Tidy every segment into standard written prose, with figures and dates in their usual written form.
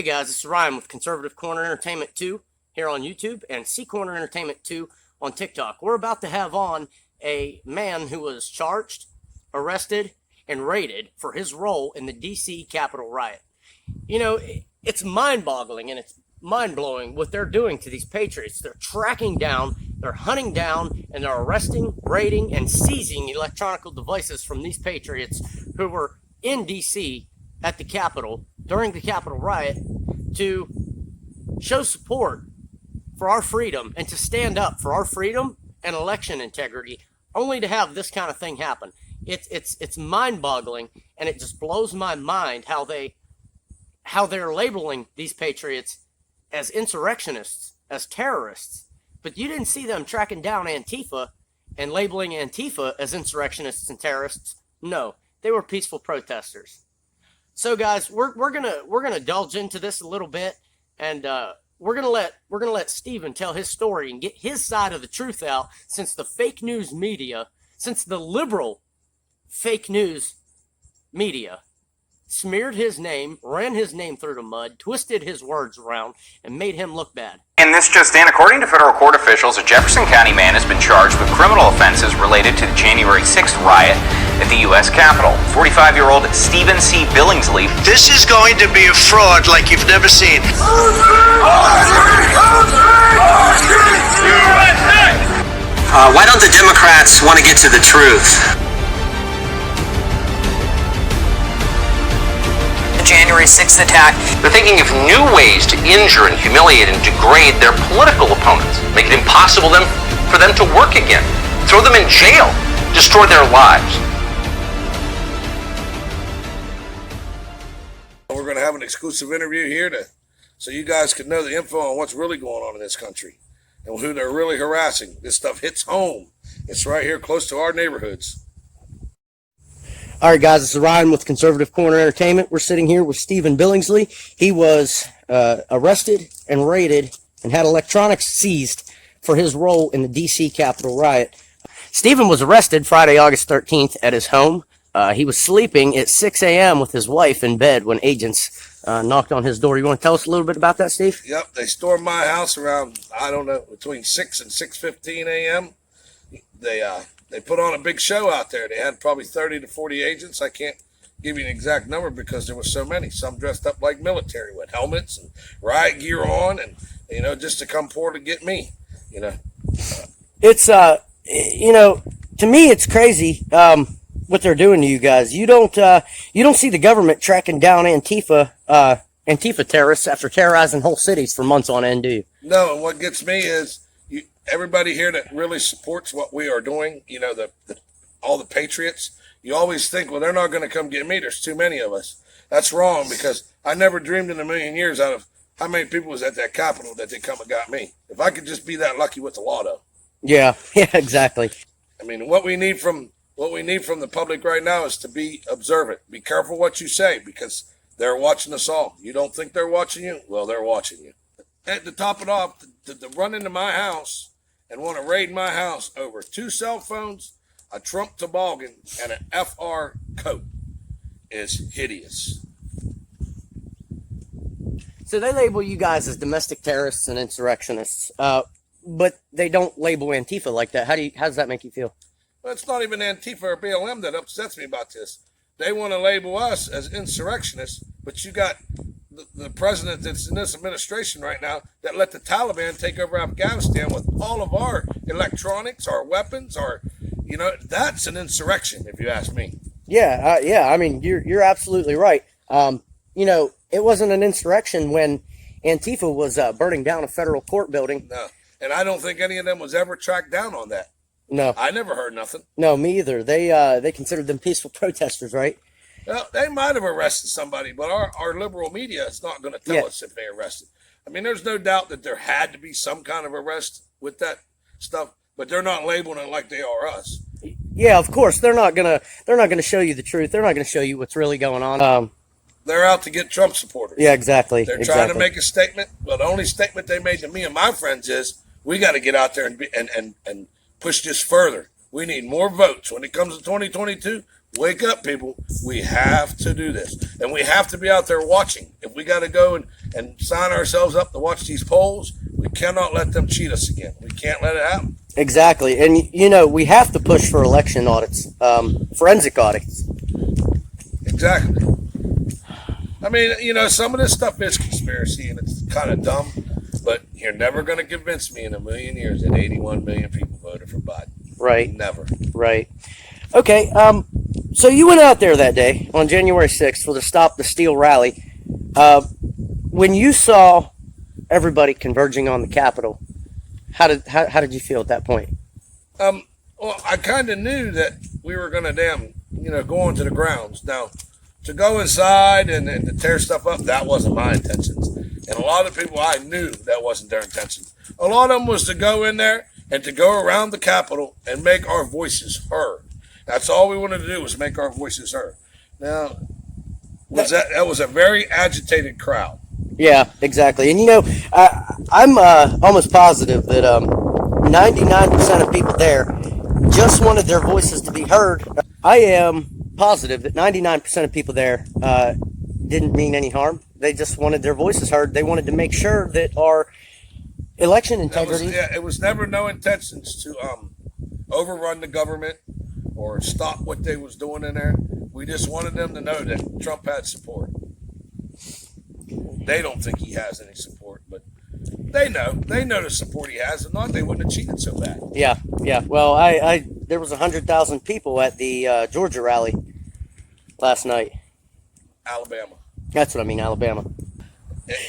Hey guys, this is Ryan with Conservative Corner Entertainment 2 here on YouTube and C Corner Entertainment 2 on TikTok. We're about to have on a man who was charged, arrested, and raided for his role in the DC Capitol Riot. You know, it's mind-boggling and it's mind-blowing what they're doing to these patriots. They're tracking down, they're hunting down, and they're arresting, raiding, and seizing electronic devices from these patriots who were in DC at the Capitol during the Capitol Riot to show support for our freedom and to stand up for our freedom and election integrity, only to have this kind of thing happen. It's mind-boggling, and it just blows my mind how they're labeling these patriots as insurrectionists, as terrorists. But you didn't see them tracking down Antifa and labeling Antifa as insurrectionists and terrorists. No, they were peaceful protesters. So guys, we're gonna indulge into this a little bit, and we're gonna let Steven tell his story and get his side of the truth out, since the fake news media, since the liberal fake news media smeared his name, ran his name through the mud, twisted his words around, and made him look bad. And this just in, according to federal court officials, a Jefferson County man has been charged with criminal offenses related to the January 6th riot at the U.S. Capitol. 45-year-old Steven C Billingsley. This is going to be a fraud like you've never seen. Why don't the Democrats want to get to the truth? January 6th attack. They're thinking of new ways to injure and humiliate and degrade their political opponents, make it impossible for them to work again, throw them in jail, destroy their lives. We're going to have an exclusive interview here so you guys can know the info on what's really going on in this country and who they're really harassing. This stuff hits home. It's right here close to our neighborhoods. All right, guys, this is Ryan with Conservative Corner Entertainment. We're sitting here with Steven Billingsley. He was arrested and raided and had electronics seized for his role in the DC Capitol Riot. Steven was arrested Friday, August 13th at his home. He was sleeping at 6 a.m. with his wife in bed when agents knocked on his door. You want to tell us a little bit about that, Steve? Yep, they stormed my house around, I don't know, between 6 and 6:15 a.m. They put on a big show out there. They had probably 30 to 40 agents. I can't give you an exact number because there were so many. Some dressed up like military with helmets and riot gear on, and just to come forward to get me. It's to me it's crazy what they're doing to you guys. You don't see the government tracking down Antifa terrorists after terrorizing whole cities for months on end, do you? No, and what gets me is everybody here that really supports what we are doing, all the patriots, you always think, well, they're not going to come get me. There's too many of us. That's wrong, because I never dreamed in a million years out of how many people was at that Capitol that they come and got me. If I could just be that lucky with the lotto. Yeah, exactly. I mean, what we need from the public right now is to be observant. Be careful what you say, because they're watching us all. You don't think they're watching you? Well, they're watching you. And to top it off, to run into my house and want to raid my house over 2 cell phones, a Trump toboggan, and an FR coat is hideous. So they label you guys as domestic terrorists and insurrectionists, but they don't label Antifa like that. How does that make you feel? Well, it's not even Antifa or BLM that upsets me about this. They want to label us as insurrectionists, but you got the president that's in this administration right now that let the Taliban take over Afghanistan with all of our electronics, our weapons, that's an insurrection, if you ask me. Yeah. I mean, you're absolutely right. It wasn't an insurrection when Antifa was burning down a federal court building. No, and I don't think any of them was ever tracked down on that. No, I never heard nothing. No, me either. They considered them peaceful protesters, right? Well, they might have arrested somebody, but our liberal media is not going to tell us if they arrested. I mean, there's no doubt that there had to be some kind of arrest with that stuff, but they're not labeling it like they are us. Yeah, of course they're not gonna show you the truth. They're not gonna show you what's really going on. They're out to get Trump supporters. Yeah, exactly. They're trying to make a statement. Well, the only statement they made to me and my friends is, we got to get out there and push this further. We need more votes. When it comes to 2022, Wake up, people. We have to do this. And we have to be out there watching. If we got to go and sign ourselves up to watch these polls, we cannot let them cheat us again. We can't let it happen. Exactly. And, we have to push for election audits, forensic audits. Exactly. I mean, some of this stuff is conspiracy and it's kind of dumb, but you're never going to convince me in a million years that 81 million people voted for Biden. Right. Never. Right. Okay. So you went out there that day on January 6th for the Stop the Steal rally. When you saw everybody converging on the Capitol, how did you feel at that point? Well, I kind of knew that we were going to go onto the grounds. Now, to go inside and to tear stuff up, that wasn't my intentions. And a lot of people, I knew that wasn't their intentions. A lot of them was to go in there and to go around the Capitol and make our voices heard. That's all we wanted to do was make our voices heard. Now, that was a very agitated crowd. Yeah, exactly. And I'm almost positive that 99% of people there just wanted their voices to be heard. I am positive that 99% of people there didn't mean any harm. They just wanted their voices heard. They wanted to make sure that our election integrity. It was never no intentions to overrun the government or stop what they was doing in there. We just wanted them to know that Trump had support. They don't think he has any support, but they know the support he has. If not, they wouldn't have cheated so bad. Yeah. Well, there was 100,000 people at the Georgia rally last night. Alabama. That's what I mean, Alabama.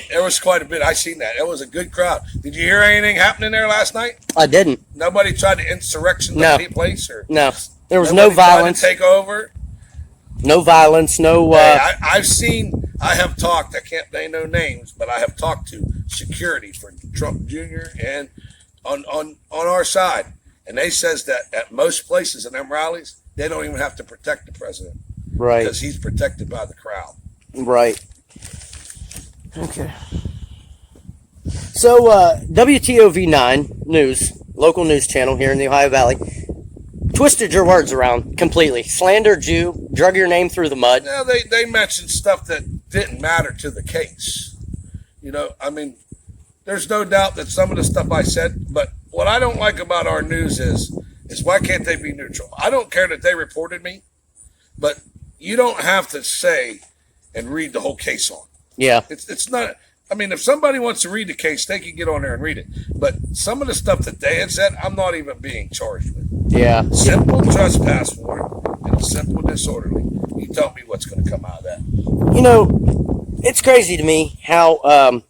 There was quite a bit. I seen that. It was a good crowd. Did you hear anything happening there last night? I didn't. Nobody tried to insurrection take place, or no. There was no violence. Tried to take over. No violence. No. I have talked. I can't name no names, but I have talked to security for Trump Jr. and on our side, and they says that at most places in them rallies, they don't even have to protect the president, right? Because he's protected by the crowd, right? Okay. So WTOV9 News, local news channel here in the Ohio Valley, twisted your words around completely. Slandered you, drug your name through the mud. Yeah, they mentioned stuff that didn't matter to the case. There's no doubt that some of the stuff I said, but what I don't like about our news is why can't they be neutral? I don't care that they reported me, but you don't have to say and read the whole case on. Yeah. It's not, if somebody wants to read the case, they can get on there and read it. But some of the stuff that they had said, I'm not even being charged with. Yeah. Simple trespass warrant and simple disorderly. You tell me what's going to come out of that. It's crazy to me how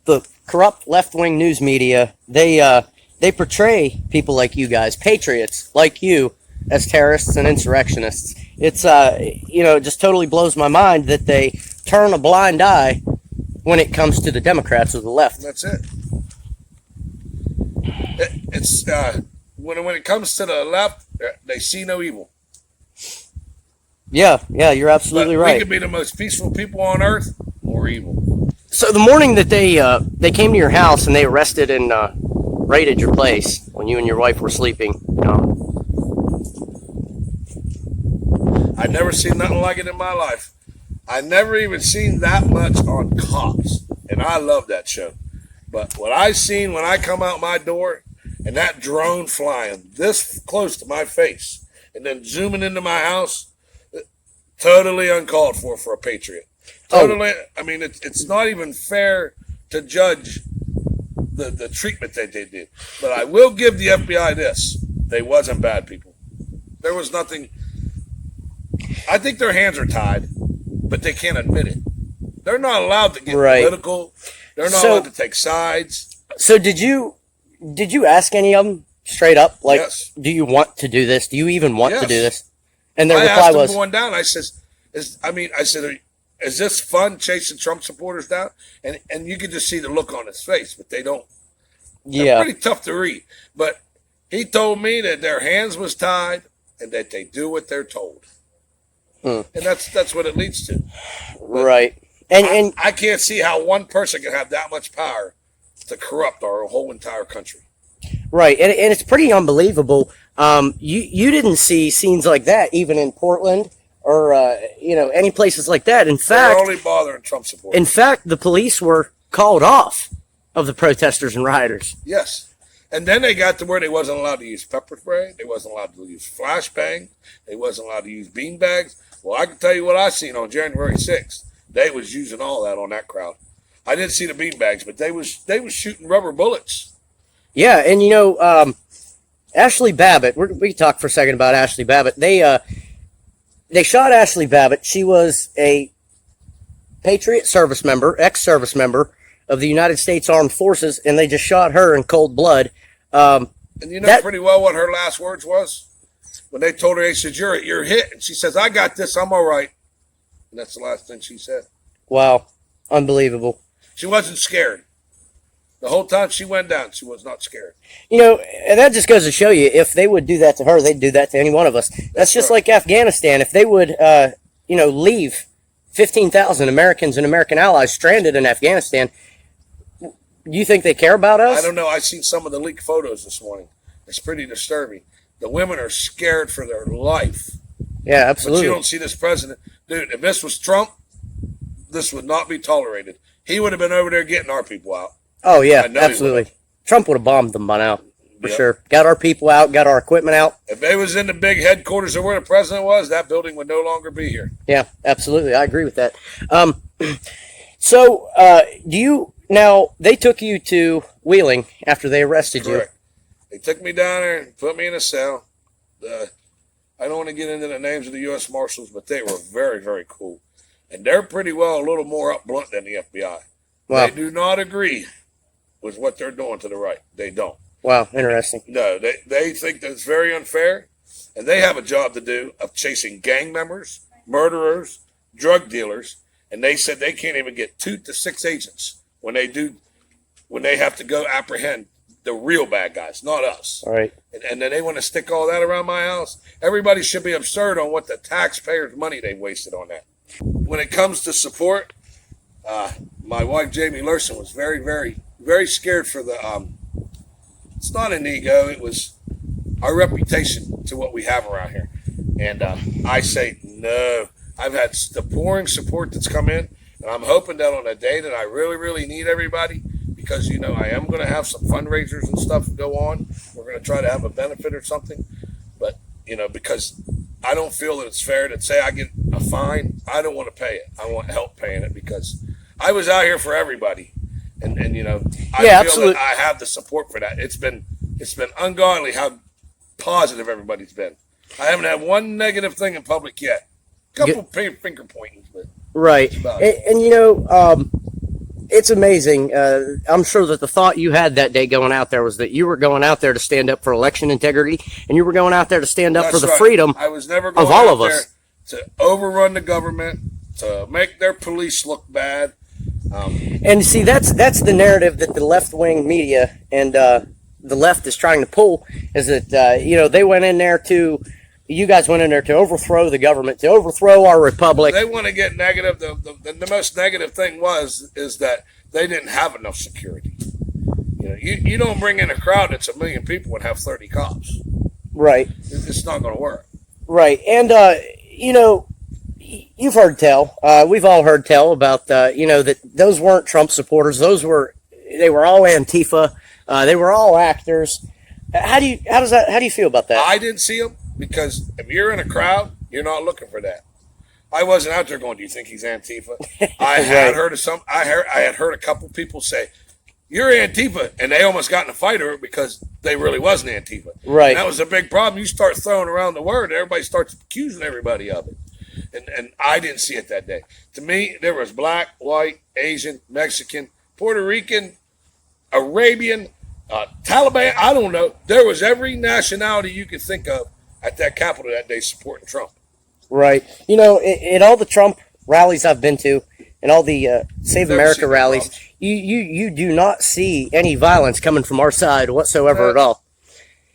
the corrupt left-wing news media, they portray people like you guys, patriots like you, as terrorists and insurrectionists. It's it just totally blows my mind that they turn a blind eye when it comes to the Democrats or the left. That's it. It's when it comes to the left, they see no evil. Yeah, you're absolutely right. We could be the most peaceful people on earth, or evil. So the morning that they came to your house and they arrested and raided your place when you and your wife were sleeping, I've never seen nothing like it in my life. I never even seen that much on Cops, and I love that show. But what I seen when I come out my door and that drone flying this close to my face and then zooming into my house, totally uncalled for a patriot. Totally. It's not even fair to judge the treatment that they did. But I will give the FBI this. They wasn't bad people. There was nothing. I think their hands are tied, but they can't admit it. They're not allowed to get political. They're not allowed to take sides. So did you ask any of them straight up? Like, yes. Do you want to do this? Do you even want to do this? And I their reply asked them was, going down. I said, is this fun chasing Trump supporters down? And you could just see the look on his face, but they don't. yeah. They're pretty tough to read. But he told me that their hands was tied and that they do what they're told. And that's what it leads to. But right. And I can't see how one person can have that much power to corrupt our whole entire country. right. And it's pretty unbelievable You didn't see scenes like that even in Portland or any places like that. In They're fact, only bothering Trump supporters. in fact, the police were called off of the protesters and rioters. Yes. And then they got to where they wasn't allowed to use pepper spray. They wasn't allowed to use flashbang. They wasn't allowed to use beanbags. Well, I can tell you what I seen on January 6th. They was using all that on that crowd. I didn't see the beanbags, but they was shooting rubber bullets. Yeah, and Ashley Babbitt. We can talk for a second about Ashley Babbitt. They shot Ashley Babbitt. She was a Patriot service member, ex-service member of the United States Armed Forces, and they just shot her in cold blood. And you know pretty well what her last words was? When they told her, they said, you're hit. And she says, I got this, I'm all right. And that's the last thing she said. Wow. Unbelievable. She wasn't scared. The whole time she went down, she was not scared. And that just goes to show you, if they would do that to her, they'd do that to any one of us. That's just right. like Afghanistan. If they would, leave 15,000 Americans and American allies stranded in Afghanistan, do you think they care about us? I don't know. I seen some of the leaked photos this morning. It's pretty disturbing. The women are scared for their life. Yeah, But absolutely. you don't see this president. Dude, if this was Trump, this would not be tolerated. He would have been over there getting our people out. Oh, yeah, I know he absolutely. Trump would have bombed them by now, for Yep. sure. Got our people out, got our equipment out. If they was in the big headquarters of where the president was, that building would no longer be here. Yeah, absolutely. I agree with that. Now, they took you to Wheeling after they arrested Correct. They took me down there and put me in a cell. I don't want to get into the names of the U.S. Marshals, but they were very, very cool. And they're pretty well a little more up blunt than the FBI. Wow. They do not agree with what they're doing to the right. They don't. you. Wow, interesting. No, they think that it's very unfair, and they have a job to do of chasing gang members, murderers, drug dealers, and they said they can't even get 2 to 6 agents when they have to go apprehend the real bad guys, not us. All right. And then they want to stick all that around my house. Everybody should be absurd on what the taxpayers' money they wasted on that. When it comes to support, my wife Jamie Lurson was very, very, very scared for the. It's not an ego; it was our reputation to what we have around here. And I say no. I've had the pouring support that's come in, and I'm hoping that on a day that I really, really need everybody, because I am going to have some fundraisers and stuff go on. We're going to try to have a benefit or something, but because I don't feel that it's fair to say I get a fine. I don't want to pay it. I want help paying it, because I was out here for everybody, and I feel absolutely. that I have the support for that. It's been ungodly how positive everybody's been. I haven't had one negative thing in public yet. Couple finger pointings, but Right. about it. And it's amazing. I'm sure that the thought you had that day going out there was that you were going out there to stand up for election integrity, and you were going out there to stand up for That's the right. freedom I was never going of all out of us. there to overrun the government, to make their police look bad. And see, that's the narrative that the left-wing media and the left is trying to pull, is that they went in there to, you guys went in there to overthrow the government, to overthrow our republic. They want to get negative. The most negative thing is that they didn't have enough security. You don't bring in a crowd that's 1 million people and have 30 cops. Right. It's not going to work. Right. And you've heard tell. We've all heard tell about that those weren't Trump supporters. They were all Antifa. They were all actors. How do you feel about that? I didn't see them, because if you're in a crowd, you're not looking for that. I wasn't out there going, do you think he's Antifa? I had heard of I had heard a couple people say, you're Antifa, and they almost got in a fight over it because they really wasn't Antifa. Right. And that was a big problem. You start throwing around the word, everybody starts accusing everybody of it. And I didn't see it that day. To me, there was black, white, Asian, Mexican, Puerto Rican, Arabian, Taliban. I don't know. There was every nationality you could think of at that Capitol that day supporting Trump. Right. At all the Trump rallies I've been to, and all the Save Never America seen rallies, problems. you do not see any violence coming from our side whatsoever at all.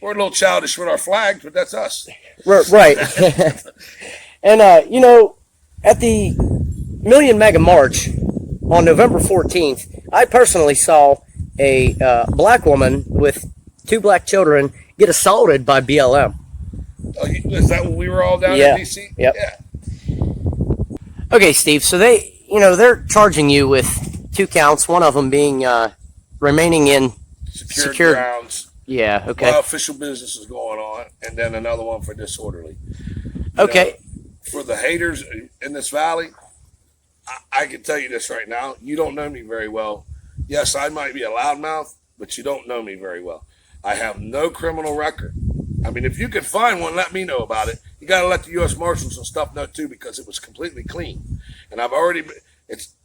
We're a little childish with our flags, but that's us. Right. And, at the Million Mega March on November 14th, I personally saw a black woman with 2 black children get assaulted by BLM. Oh, is that what we were all down Yeah. in DC? Yep. Yeah. Okay, Steve. So they're charging you with 2 counts. One of them being remaining in Secured grounds. Yeah. Okay. While official business is going on, and then another one for disorderly. Okay. For the haters in this valley, I can tell you this right now. You don't know me very well. Yes, I might be a loudmouth, but you don't know me very well. I have no criminal record. I mean, if you could find one, let me know about it. You got to let the U.S. Marshals and stuff know, too, because it was completely clean. And I've already,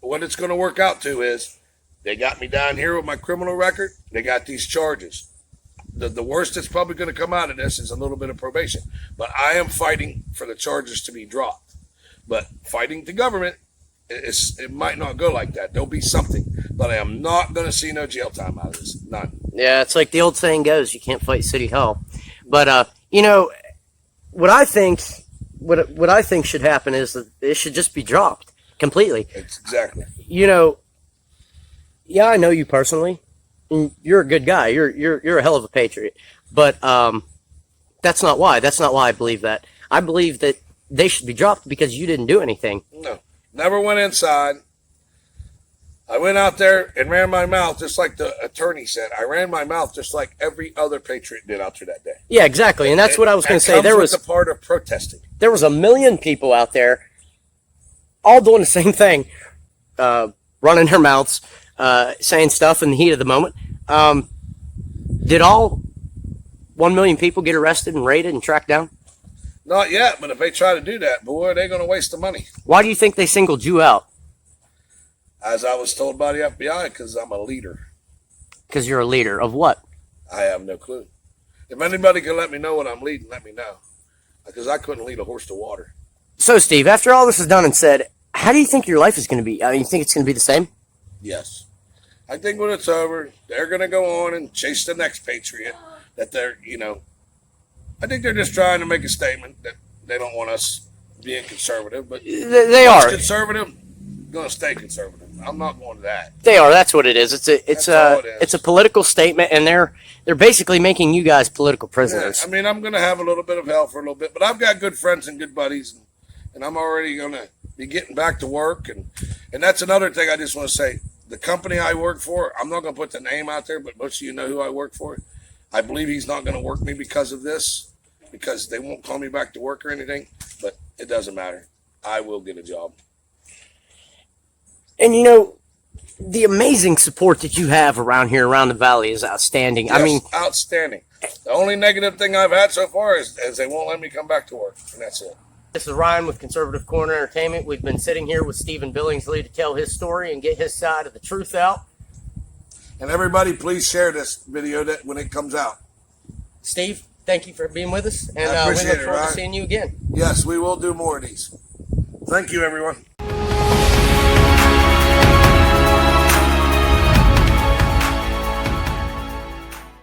what it's going to work out to is they got me down here with my criminal record. They got these charges. The worst that's probably going to come out of this is a little bit of probation. But I am fighting for the charges to be dropped. But fighting the government, it might not go like that. There'll be something. But I am not going to see no jail time out of this. None. Yeah, it's like the old saying goes: you can't fight City Hall. But what I think should happen is that it should just be dropped completely. Exactly. Yeah, I know you personally. You're a good guy. You're a hell of a patriot. But that's not why. That's not why I believe that. I believe that they should be dropped because you didn't do anything. No, never went inside. I went out there and ran my mouth just like the attorney said. I ran my mouth just like every other patriot did out there that day. Yeah, exactly. And that's what I was going to say. There was the part of protesting. There was 1 million people out there, all doing the same thing, running their mouths, saying stuff in the heat of the moment. Did all 1 million people get arrested and raided and tracked down? Not yet, but if they try to do that, boy, they're going to waste the money. Why do you think they singled you out? As I was told by the FBI, because I'm a leader. Because you're a leader of what? I have no clue. If anybody can let me know what I'm leading, let me know. Because I couldn't lead a horse to water. So, Steve, after all this is done and said, how do you think your life is going to be? I mean, you think it's going to be the same? Yes. I think when it's over, they're going to go on and chase the next patriot. That they're, I think they're just trying to make a statement that they don't want us being conservative. But they are conservative. Going to stay conservative. I'm not going to that. They are. That's what it is. It's a political statement, and they're basically making you guys political prisoners. Yeah, I mean, I'm going to have a little bit of hell for a little bit, but I've got good friends and good buddies, and I'm already going to be getting back to work. And that's another thing I just want to say. The company I work for, I'm not going to put the name out there, but most of you know who I work for. I believe he's not going to work me because of this, because they won't call me back to work or anything, but it doesn't matter. I will get a job. And the amazing support that you have around here, around the valley, is outstanding. Yes, I mean, outstanding. The only negative thing I've had so far is they won't let me come back to work, and that's it. This is Ryan with Conservative Corner Entertainment. We've been sitting here with Steven Billingsley to tell his story and get his side of the truth out. And everybody, please share this video when it comes out. Steve, thank you for being with us, and I appreciate we look forward it, to seeing you again. Yes, we will do more of these. Thank you, everyone.